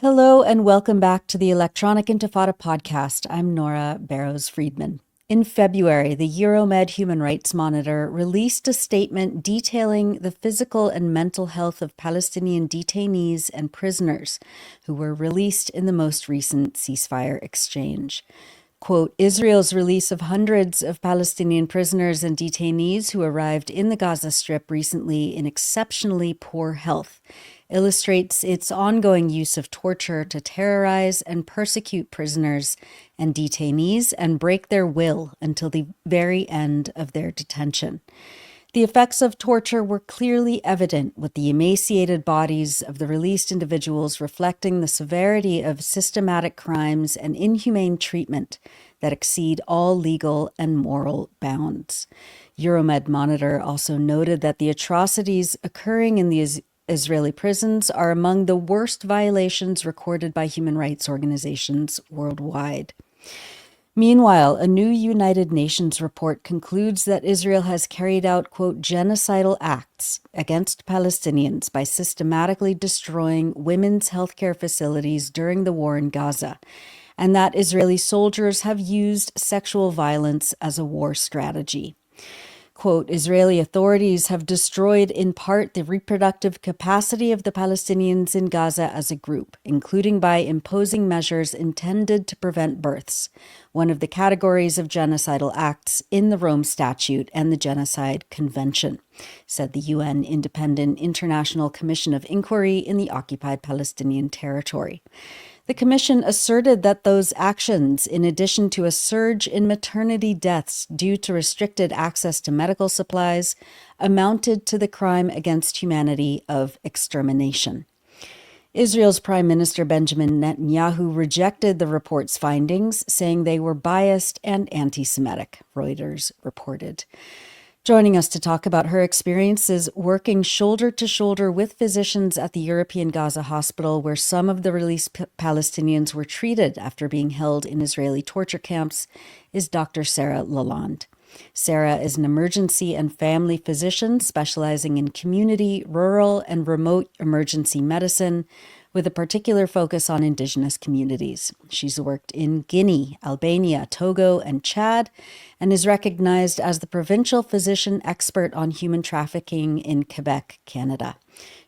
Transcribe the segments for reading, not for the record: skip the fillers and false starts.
Hello and welcome back to the Electronic Intifada Podcast. I'm Nora Barrows-Friedman. In February, the Euromed Human Rights Monitor released a statement detailing the physical and mental health of Palestinian detainees and prisoners who were released in the most recent ceasefire exchange. Quote, Israel's release of hundreds of Palestinian prisoners and detainees who arrived in the Gaza Strip recently in exceptionally poor health illustrates its ongoing use of torture to terrorize and persecute prisoners and detainees and break their will until the very end of their detention. The effects of torture were clearly evident, with the emaciated bodies of the released individuals reflecting the severity of systematic crimes and inhumane treatment that exceed all legal and moral bounds. Euromed Monitor also noted that the atrocities occurring in the Israeli prisons are among the worst violations recorded by human rights organizations worldwide. Meanwhile, a new United Nations report concludes that Israel has carried out, quote, genocidal acts against Palestinians by systematically destroying women's healthcare facilities during the war in Gaza, and that Israeli soldiers have used sexual violence as a war strategy. Quote, Israeli authorities have destroyed in part the reproductive capacity of the Palestinians in Gaza as a group, including by imposing measures intended to prevent births, one of the categories of genocidal acts in the Rome Statute and the Genocide Convention, said the UN Independent International Commission of Inquiry in the occupied Palestinian territory. The commission asserted that those actions, in addition to a surge in maternity deaths due to restricted access to medical supplies, amounted to the crime against humanity of extermination. Israel's Prime Minister Benjamin Netanyahu rejected the report's findings, saying they were biased and anti-Semitic, Reuters reported. Joining us to talk about her experiences working shoulder to shoulder with physicians at the European Gaza Hospital, where some of the released Palestinians were treated after being held in Israeli torture camps, is Dr. Sarah Lalonde. Sarah is an emergency and family physician specializing in community, rural, and remote emergency medicine, with a particular focus on Indigenous communities. She's worked in Guinea, Albania, Togo, and Chad, and is recognized as the provincial physician expert on human trafficking in Quebec, Canada.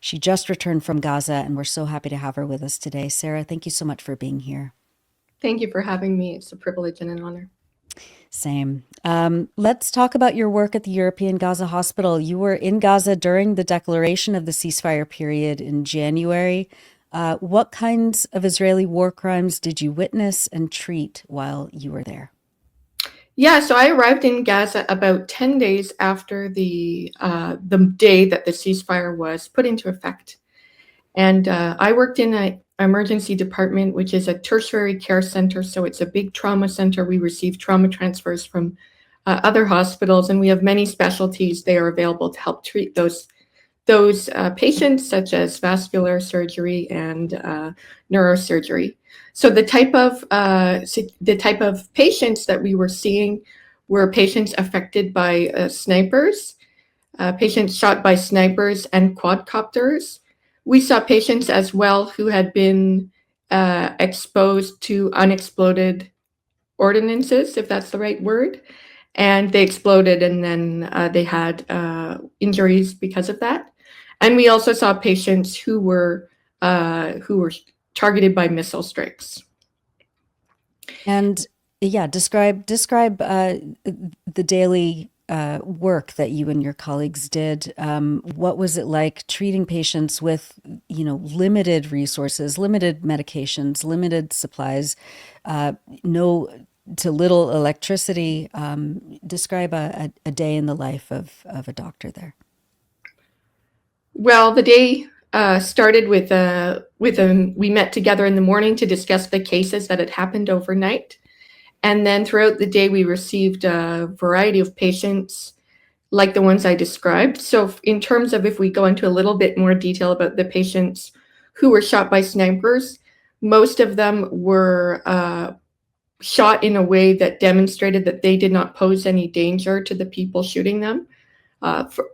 She just returned from Gaza, and we're so happy to have her with us today. Sarah, thank you so much for being here. Thank you for having me. It's a privilege and an honor. Same. Let's talk about your work at the European Gaza Hospital. You were in Gaza during the declaration of the ceasefire period in January. What kinds of Israeli war crimes did you witness and treat while you were there? Yeah, so I arrived in Gaza about 10 days after the day that the ceasefire was put into effect. And I worked in an emergency department, which is a tertiary care center. So it's a big trauma center. We receive trauma transfers from other hospitals, and we have many specialties. They are available to help treat those patients, such as vascular surgery and neurosurgery. So the type of patients that we were seeing were patients affected by snipers, patients shot by snipers and quadcopters. We saw patients as well who had been exposed to unexploded ordinances, if that's the right word, and they exploded, and then they had injuries because of that. And we also saw patients who were targeted by missile strikes. And yeah, describe the daily work that you and your colleagues did. What was it like treating patients with, limited resources, limited medications, limited supplies, no to little electricity? Describe a day in the life of a doctor there. Well, the day started with we met together in the morning to discuss the cases that had happened overnight. And then throughout the day, we received a variety of patients like the ones I described. So in terms of, if we go into a little bit more detail about the patients who were shot by snipers, most of them were shot in a way that demonstrated that they did not pose any danger to the people shooting them.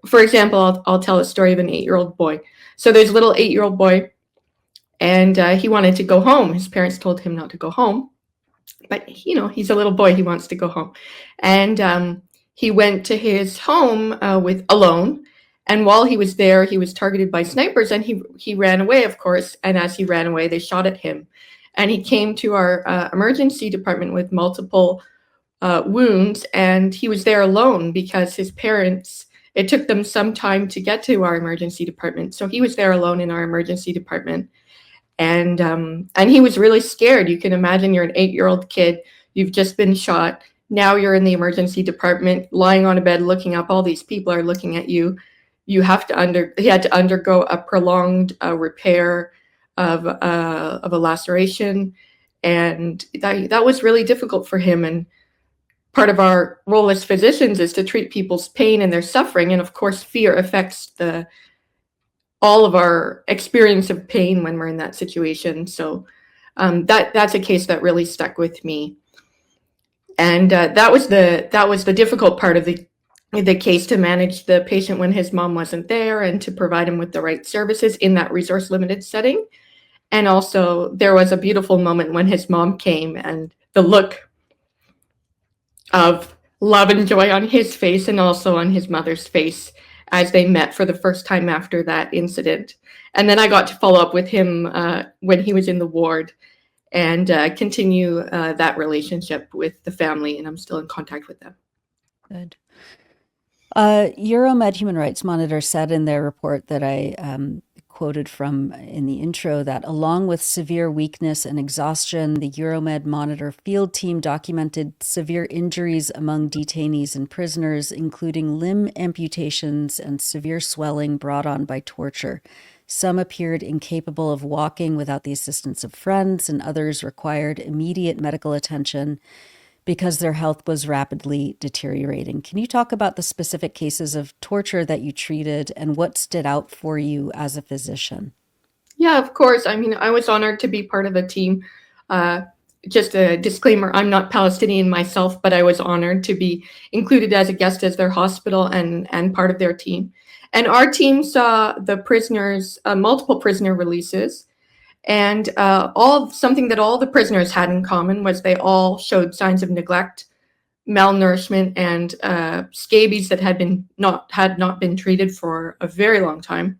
For example, I'll tell a story of an 8-year-old boy. So there's a little 8-year-old boy, And he wanted to go home. His parents told him not to go home. But, he's a little boy. He wants to go home. And he went to his home alone. And while he was there, he was targeted by snipers, and he ran away, of course. And as he ran away, they shot at him. And he came to our emergency department with multiple wounds, and he was there alone because his parents, it took them some time to get to our emergency department. So he was there alone in our emergency department. And he was really scared. You can imagine, you're an 8-year-old kid, you've just been shot. Now you're in the emergency department, lying on a bed, looking up. All these people are looking at you. He had to undergo a prolonged repair of a laceration, and that was really difficult for him. And part of our role as physicians is to treat people's pain and their suffering, and of course, fear affects all of our experience of pain when we're in that situation. So that's a case that really stuck with me, and that was the difficult part of the case, to manage the patient when his mom wasn't there and to provide him with the right services in that resource limited setting. And also, there was a beautiful moment when his mom came, and the look of love and joy on his face and also on his mother's face as they met for the first time after that incident. And then I got to follow up with him when he was in the ward and continue that relationship with the family, and I'm still in contact with them. Good. Euromed Human Rights Monitor said in their report that I quoted from in the intro that along with severe weakness and exhaustion, the Euromed Monitor field team documented severe injuries among detainees and prisoners, including limb amputations and severe swelling brought on by torture. Some appeared incapable of walking without the assistance of friends, and others required immediate medical attention because their health was rapidly deteriorating. Can you talk about the specific cases of torture that you treated and what stood out for you as a physician? Yeah, of course. I mean, I was honored to be part of the team. Just a disclaimer, I'm not Palestinian myself, but I was honored to be included as a guest as their hospital and part of their team. And our team saw the prisoners, multiple prisoner releases. And something that all the prisoners had in common was they all showed signs of neglect, malnourishment, and scabies that had not been treated for a very long time.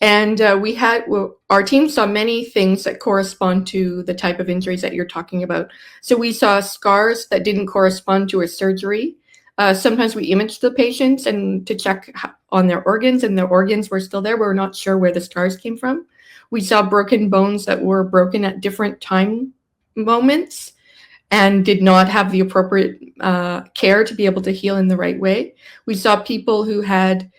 And our team saw many things that correspond to the type of injuries that you're talking about. So we saw scars that didn't correspond to a surgery. Sometimes we imaged the patients and to check on their organs, and their organs were still there. We're not sure where the scars came from. We saw broken bones that were broken at different time moments and did not have the appropriate care to be able to heal in the right way. We saw people who had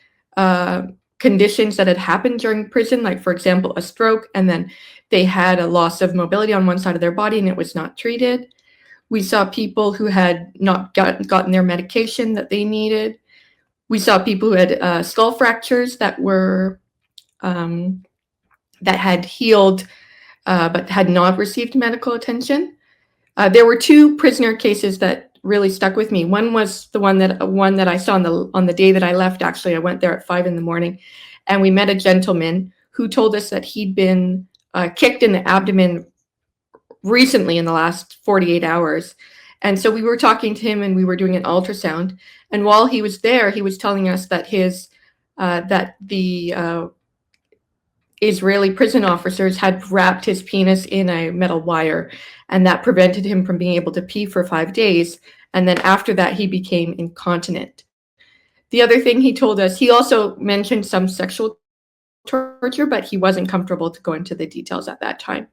conditions that had happened during prison, like, for example, a stroke, and then they had a loss of mobility on one side of their body and it was not treated. We saw people who had not gotten their medication that they needed. We saw people who had skull fractures that were that had healed but had not received medical attention. There were two prisoner cases that really stuck with me. One was the one that I saw on the day that I left. Actually, I went there at 5 a.m, and we met a gentleman who told us that he'd been kicked in the abdomen recently in the last 48 hours. And so we were talking to him and we were doing an ultrasound. And while he was there, he was telling us that the Israeli prison officers had wrapped his penis in a metal wire, and that prevented him from being able to pee for 5 days. And then after that, he became incontinent. The other thing he told us, he also mentioned some sexual torture, but he wasn't comfortable to go into the details at that time.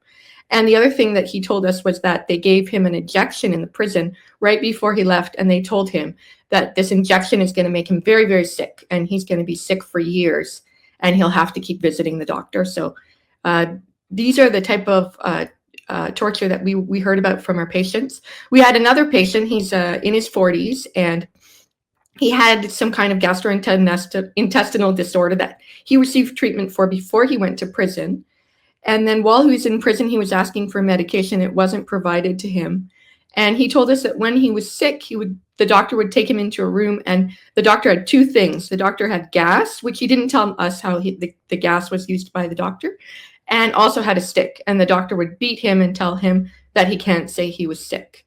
And the other thing that he told us was that they gave him an injection in the prison right before he left, and they told him that this injection is going to make him very, very sick, and he's going to be sick for years, and he'll have to keep visiting the doctor. So these are the type of torture that we heard about from our patients. We had another patient, he's in his 40s, and he had some kind of gastrointestinal disorder that he received treatment for before he went to prison. And then while he was in prison, he was asking for medication. It wasn't provided to him. And he told us that when he was sick, the doctor would take him into a room, and the doctor had two things. The doctor had gas, which he didn't tell us how the gas was used by the doctor. and also had a stick. And the doctor would beat him and tell him that he can't say he was sick.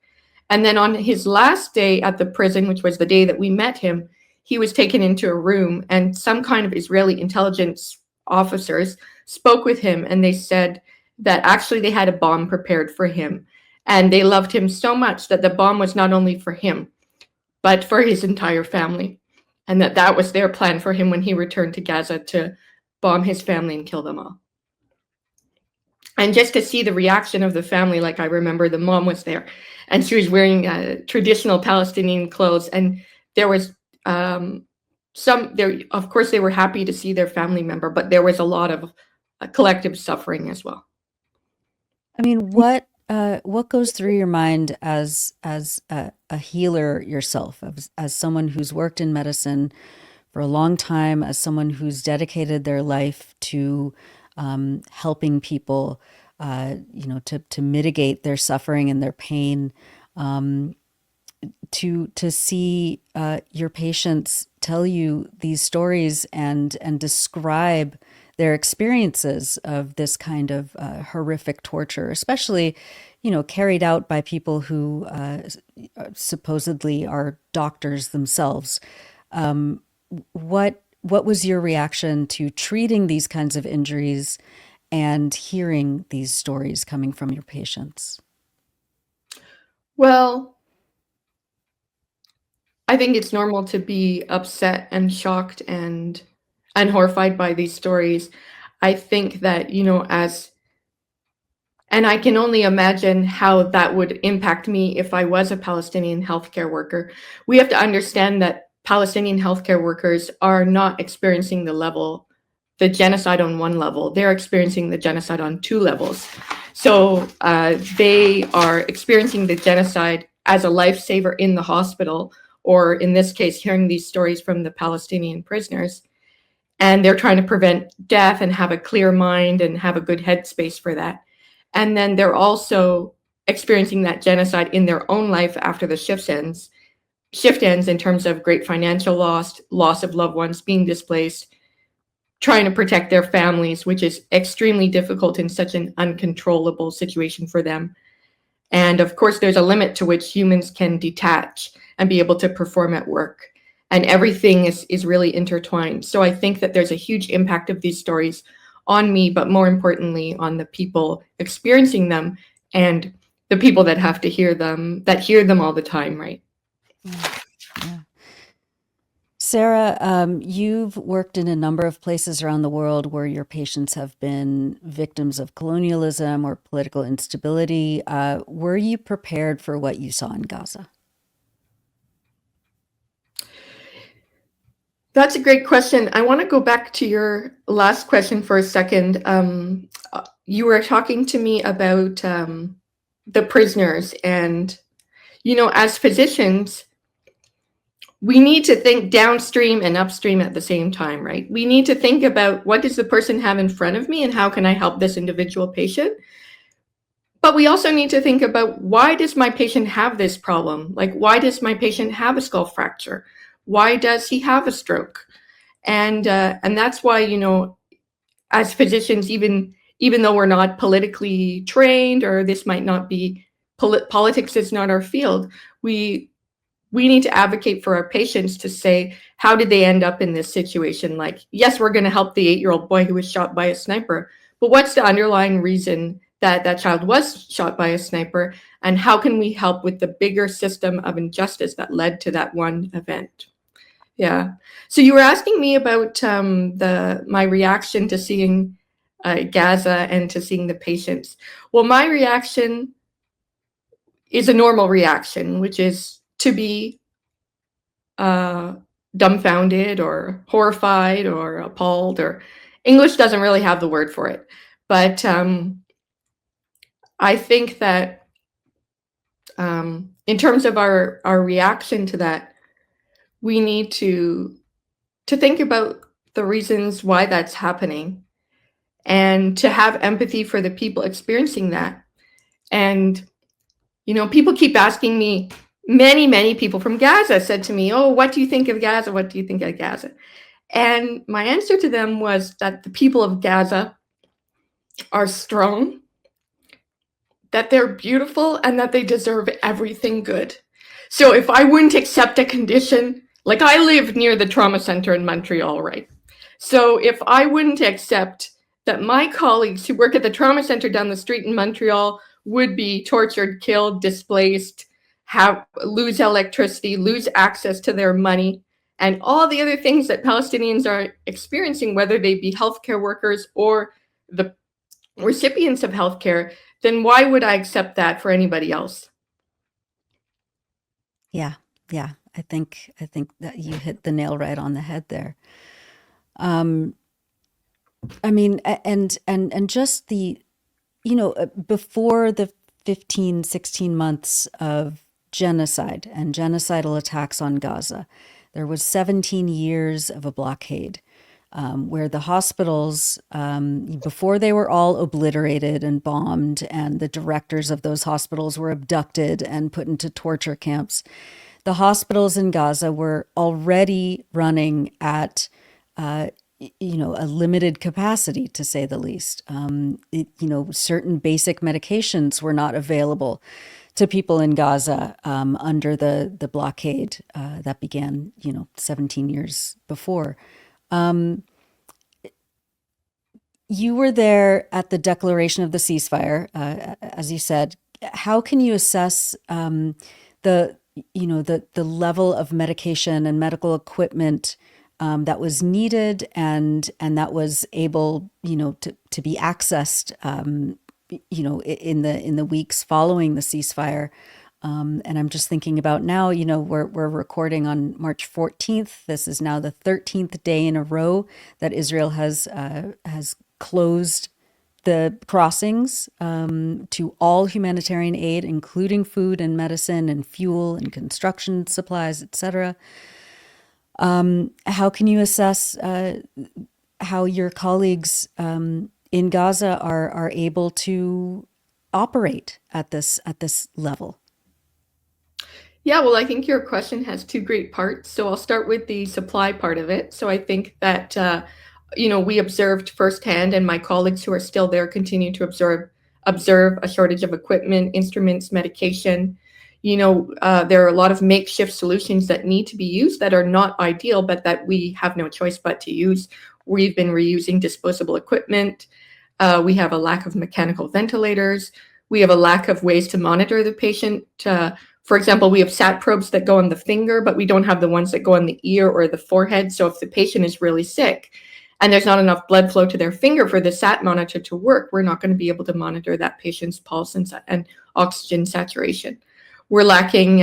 And then on his last day at the prison, which was the day that we met him, he was taken into a room, and some kind of Israeli intelligence officers spoke with him, and they said that actually they had a bomb prepared for him. And they loved him so much that the bomb was not only for him, but for his entire family. And that was their plan for him when he returned to Gaza, to bomb his family and kill them all. And just to see the reaction of the family, like I remember the mom was there and she was wearing traditional Palestinian clothes. And there was of course, they were happy to see their family member, but there was a lot of collective suffering as well. I mean, what goes through your mind as a healer yourself, as someone who's worked in medicine for a long time, as someone who's dedicated their life to helping people, to mitigate their suffering and their pain, to see your patients tell you these stories and describe their experiences of this kind of horrific torture, especially, carried out by people who supposedly are doctors themselves. What was your reaction to treating these kinds of injuries and hearing these stories coming from your patients? Well, I think it's normal to be upset and shocked and horrified by these stories. I think that, and I can only imagine how that would impact me if I was a Palestinian healthcare worker. We have to understand that Palestinian healthcare workers are not experiencing the genocide on one level. They're experiencing the genocide on two levels. So they are experiencing the genocide as a lifesaver in the hospital, or in this case, hearing these stories from the Palestinian prisoners. And they're trying to prevent death and have a clear mind and have a good headspace for that. And then they're also experiencing that genocide in their own life after the shift ends in terms of great financial loss of loved ones, being displaced, trying to protect their families, which is extremely difficult in such an uncontrollable situation for them. And of course, there's a limit to which humans can detach and be able to perform at work. And everything is really intertwined. So I think that there's a huge impact of these stories on me, but more importantly, on the people experiencing them and the people that have to hear them all the time, right? Yeah. Sarah, you've worked in a number of places around the world where your patients have been victims of colonialism or political instability. Were you prepared for what you saw in Gaza? That's a great question. I want to go back to your last question for a second. You were talking to me about the prisoners, and, as physicians, we need to think downstream and upstream at the same time, right? We need to think about, what does the person have in front of me and how can I help this individual patient? But we also need to think about, why does my patient have this problem? Like, why does my patient have a skull fracture? Why does he have a stroke? And that's why, as physicians, even though we're not politically trained, or this might not be politics is not our field, we need to advocate for our patients to say, how did they end up in this situation? Like, yes, we're going to help the 8-year-old boy who was shot by a sniper, but what's the underlying reason that that child was shot by a sniper? And how can we help with the bigger system of injustice that led to that one event? Yeah. So you were asking me about my reaction to seeing Gaza and to seeing the patients. Well, my reaction is a normal reaction, which is to be dumbfounded or horrified or appalled, or English doesn't really have the word for it. But I think that in terms of our reaction to that, we need to think about the reasons why that's happening and to have empathy for the people experiencing that. And, people keep asking me, many people from Gaza said to me, oh, what do you think of Gaza? What do you think of Gaza? And my answer to them was that the people of Gaza are strong, that they're beautiful, and that they deserve everything good. So if I wouldn't accept a condition, like I live near the trauma center in Montreal, right? So if I wouldn't accept that my colleagues who work at the trauma center down the street in Montreal would be tortured, killed, displaced, lose electricity, lose access to their money, and all the other things that Palestinians are experiencing, whether they be healthcare workers or the recipients of healthcare, then why would I accept that for anybody else? Yeah, yeah. I think that you hit the nail right on the head there. I mean, and just the, before the 15, 16 months of genocide and genocidal attacks on Gaza, there was 17 years of a blockade. Where the hospitals, before they were all obliterated and bombed, and the directors of those hospitals were abducted and put into torture camps, the hospitals in Gaza were already running at, a limited capacity, to say the least. Certain basic medications were not available to people in Gaza under the blockade that began, 17 years before. You were there at the declaration of the ceasefire, as you said. How can you assess the level of medication and medical equipment that was needed and that was able, to be accessed, in the weeks following the ceasefire? And I'm just thinking about now, we're recording on March 14th. This is now the 13th day in a row that Israel has closed the crossings to all humanitarian aid, including food and medicine and fuel and construction supplies, etc. How can you assess how your colleagues in Gaza are able to operate at this level? Yeah, well, I think your question has two great parts. So I'll start with the supply part of it. So I think that, we observed firsthand, and my colleagues who are still there continue to observe a shortage of equipment, instruments, medication. There are a lot of makeshift solutions that need to be used that are not ideal, but that we have no choice but to use. We've been reusing disposable equipment. We have a lack of mechanical ventilators. We have a lack of ways to monitor the patient. For example, we have SAT probes that go on the finger, but we don't have the ones that go on the ear or the forehead. So if the patient is really sick and there's not enough blood flow to their finger for the SAT monitor to work, we're not going to be able to monitor that patient's pulse and oxygen saturation. We're lacking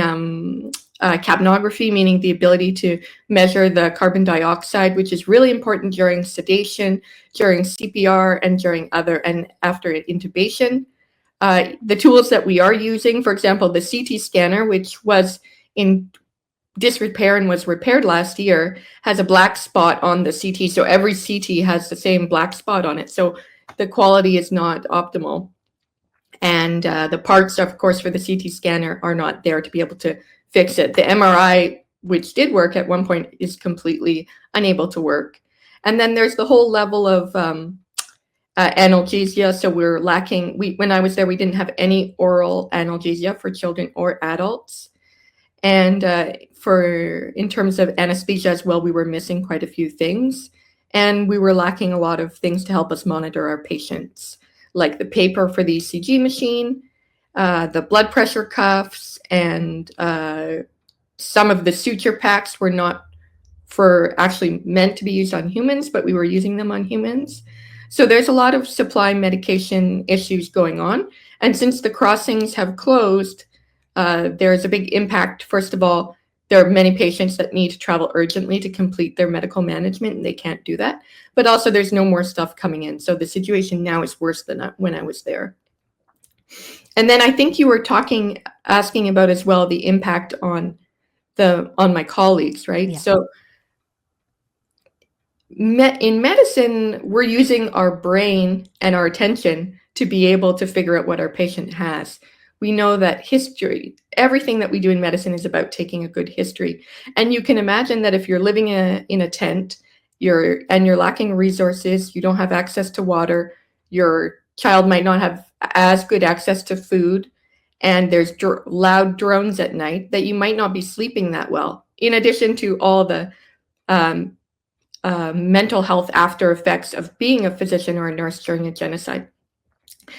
capnography, meaning the ability to measure the carbon dioxide, which is really important during sedation, during CPR, and after intubation. The tools that we are using, for example, the CT scanner, which was in disrepair and was repaired last year, has a black spot on the CT. So every CT has the same black spot on it. So the quality is not optimal. And the parts, of course, for the CT scanner are not there to be able to fix it. The MRI, which did work at one point, is completely unable to work. And then there's the whole level of analgesia. So we're lacking, when I was there, we didn't have any oral analgesia for children or adults. And in terms of anesthesia as well, we were missing quite a few things. And we were lacking a lot of things to help us monitor our patients, like the paper for the ECG machine, the blood pressure cuffs, and some of the suture packs were not actually meant to be used on humans, but we were using them on humans. So there's a lot of supply medication issues going on. And since the crossings have closed, there's a big impact. First of all, there are many patients that need to travel urgently to complete their medical management, and they can't do that. But also there's no more stuff coming in. So the situation now is worse than when I was there. And then I think you were asking about as well the impact on my colleagues, right? Yeah. So in medicine, we're using our brain and our attention to be able to figure out what our patient has. We know that history, everything that we do in medicine is about taking a good history. And you can imagine that if you're living in a tent, you're lacking resources, you don't have access to water, you're child might not have as good access to food, and there's loud drones at night, that you might not be sleeping that well, in addition to all the mental health after effects of being a physician or a nurse during a genocide.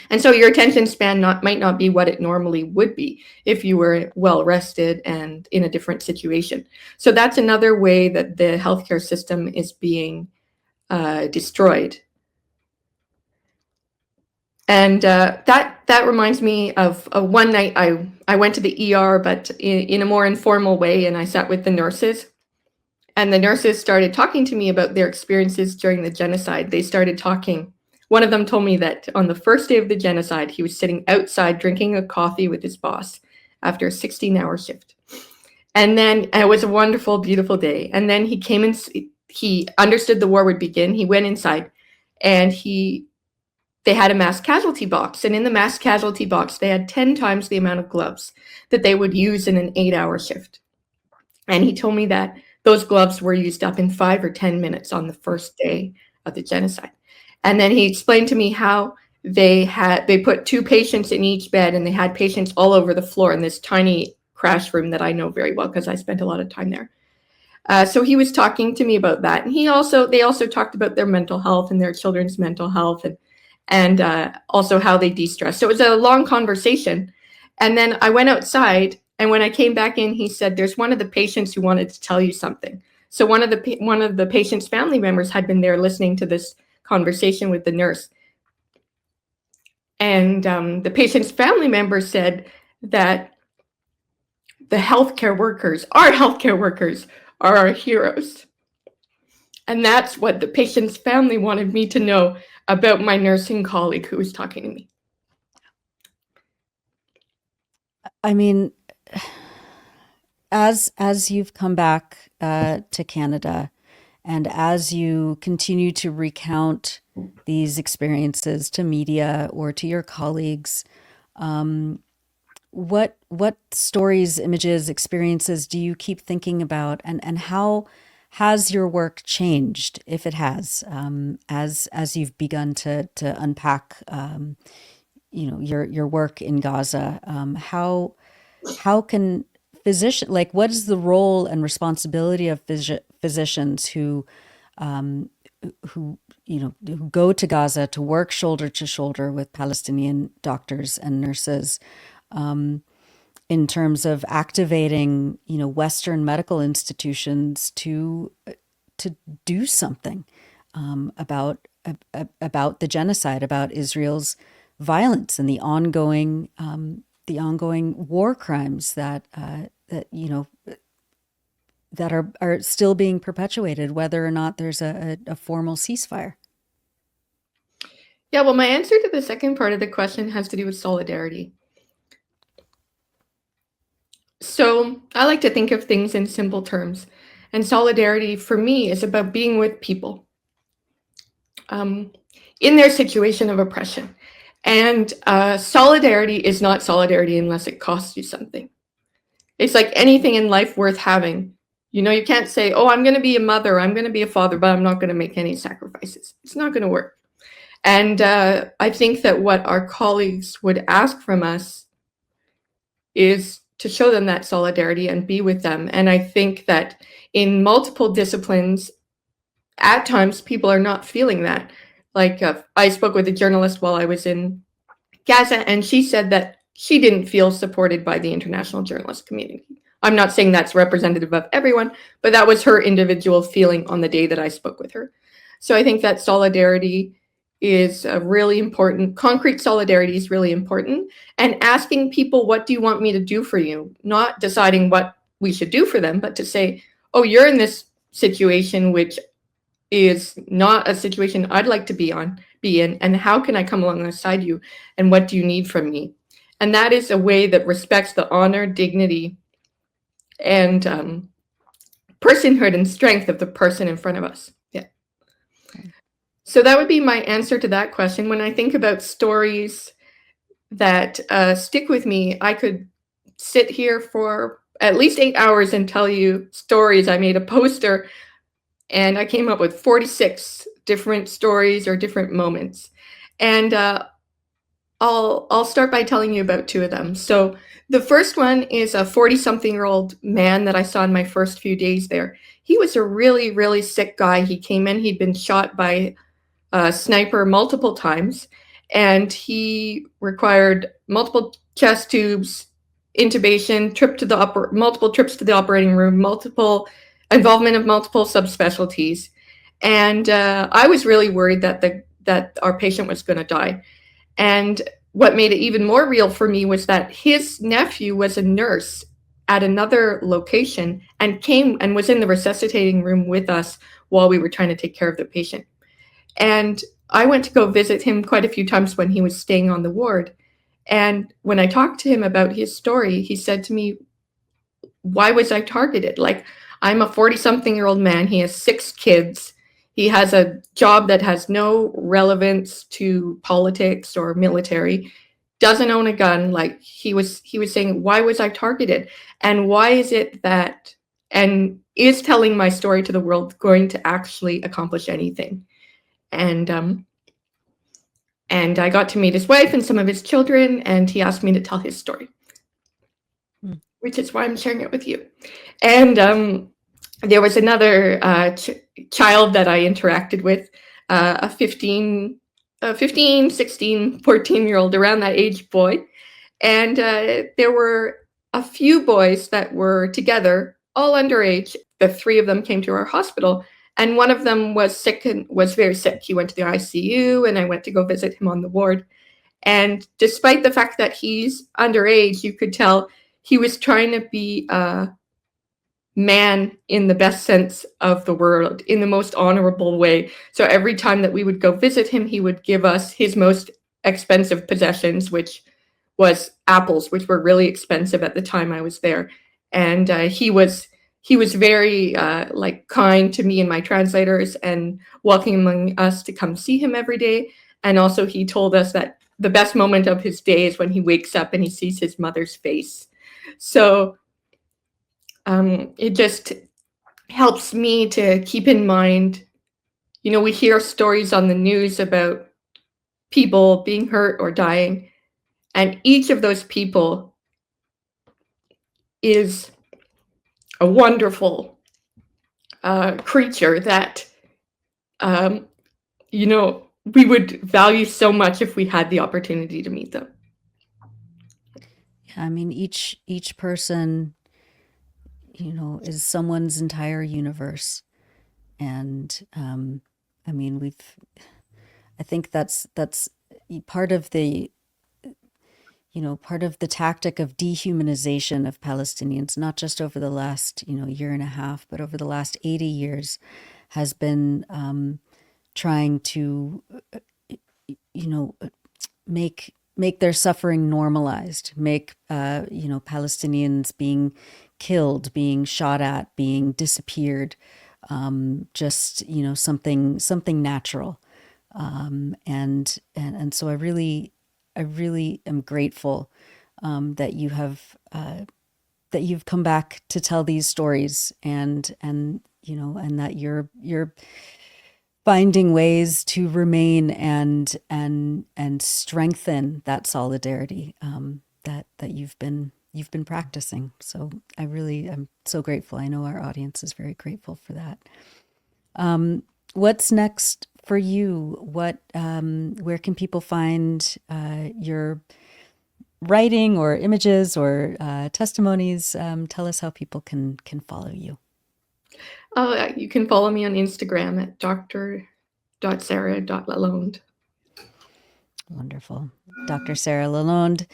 And so your attention span might not be what it normally would be if you were well rested and in a different situation. So that's another way that the healthcare system is being destroyed. And that reminds me of one night I went to the ER, but in a more informal way, and I sat with the nurses. And the nurses started talking to me about their experiences during the genocide. They started talking. One of them told me that on the first day of the genocide, he was sitting outside drinking a coffee with his boss after a 16-hour shift. And then it was a wonderful, beautiful day. And then he came in, he understood the war would begin. He went inside, and they had a mass casualty box. And in the mass casualty box, they had 10 times the amount of gloves that they would use in an 8-hour shift. And he told me that those gloves were used up in 5 or 10 minutes on the first day of the genocide. And then he explained to me how they put 2 patients in each bed, and they had patients all over the floor in this tiny crash room that I know very well because I spent a lot of time there. So he was talking to me about that. And they also talked about their mental health and their children's mental health, and also how they de-stress. So it was a long conversation. And then I went outside, and when I came back in, he said, "There's one of the patients who wanted to tell you something." So one of the patient's family members had been there listening to this conversation with the nurse. And the patient's family member said that our healthcare workers are our heroes. And that's what the patient's family wanted me to know about my nursing colleague who was talking to me. I mean, as you've come back to Canada, and as you continue to recount these experiences to media or to your colleagues, what stories, images, experiences do you keep thinking about, and how has your work changed, if it has, as you've begun to unpack, your work in Gaza? How can what is the role and responsibility of physicians who go to Gaza to work shoulder to shoulder with Palestinian doctors and nurses, in terms of activating, Western medical institutions to do something about the genocide, about Israel's violence and the ongoing war crimes that are still being perpetuated, whether or not there's a formal ceasefire? Yeah, well, my answer to the second part of the question has to do with solidarity. So I like to think of things in simple terms. And solidarity for me is about being with people in their situation of oppression. And solidarity is not solidarity unless it costs you something. It's like anything in life worth having. You can't say, "Oh, I'm going to be a mother, I'm going to be a father, but I'm not going to make any sacrifices." It's not going to work. And I think that what our colleagues would ask from us is to show them that solidarity and be with them. And I think that in multiple disciplines, at times, people are not feeling that. Like I spoke with a journalist while I was in Gaza, and she said that she didn't feel supported by the international journalist community. I'm not saying that's representative of everyone, but that was her individual feeling on the day that I spoke with her. So I think that solidarity is really important. Concrete solidarity is really important. And asking people, what do you want me to do for you? Not deciding what we should do for them, but to say, oh, you're in this situation, which is not a situation I'd like to be in, and how can I come alongside you, and what do you need from me? And that is a way that respects the honor, dignity, and personhood and strength of the person in front of us. Yeah. So that would be my answer to that question. When I think about stories that stick with me, I could sit here for at least 8 hours and tell you stories. I made a poster and I came up with 46 different stories or different moments. And I'll start by telling you about two of them. So the first one is a 40-something-year-old man that I saw in my first few days there. He was a really, really sick guy. He came in, he'd been shot by a sniper multiple times, and he required multiple chest tubes, intubation, multiple trips to the operating room, multiple involvement of multiple subspecialties. And I was really worried that our patient was going to die. And what made it even more real for me was that his nephew was a nurse at another location and came and was in the resuscitating room with us while we were trying to take care of the patient. And I went to go visit him quite a few times when he was staying on the ward. And when I talked to him about his story, he said to me, why was I targeted? Like, I'm a 40-something-year-old man. He has 6 kids. He has a job that has no relevance to politics or military, doesn't own a gun. Like, he was saying, why was I targeted? And why is it that, and is telling my story to the world going to actually accomplish anything? And I got to meet his wife and some of his children, and he asked me to tell his story, which is why I'm sharing it with you. And there was another child that I interacted with, a 15, 16, 14-year-old, around that age boy. And there were a few boys that were together, all underage. The 3 of them came to our hospital, and one of them was sick and was very sick. He went to the ICU, and I went to go visit him on the ward. And despite the fact that he's underage, you could tell he was trying to be a man in the best sense of the word, in the most honorable way. So every time that we would go visit him, he would give us his most expensive possessions, which was apples, which were really expensive at the time I was there. And he was very kind to me and my translators, and welcoming us to come see him every day. And also he told us that the best moment of his day is when he wakes up and he sees his mother's face. So it just helps me to keep in mind, we hear stories on the news about people being hurt or dying, and each of those people is a wonderful creature that, we would value so much if we had the opportunity to meet them. Yeah, I mean, each person, is someone's entire universe. And I mean, I think that's part of the tactic of dehumanization of Palestinians, not just over the last, year and a half, but over the last 80 years, has been trying to, make their suffering normalized, make, Palestinians being killed, being shot at, being disappeared, just, something natural. And so I really am grateful that you've come back to tell these stories, and that you're finding ways to remain and strengthen that solidarity that you've been practicing. So I'm so grateful. I know our audience is very grateful for that. What's next for you? Where can people find your writing or images or testimonies? Tell us how people can follow you. You can follow me on Instagram at dr.sarah.lalonde. Wonderful. Dr. Sarah Lalonde,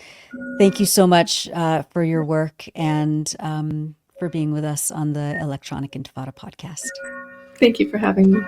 thank you so much for your work and for being with us on the Electronic Intifada podcast. Thank you for having me.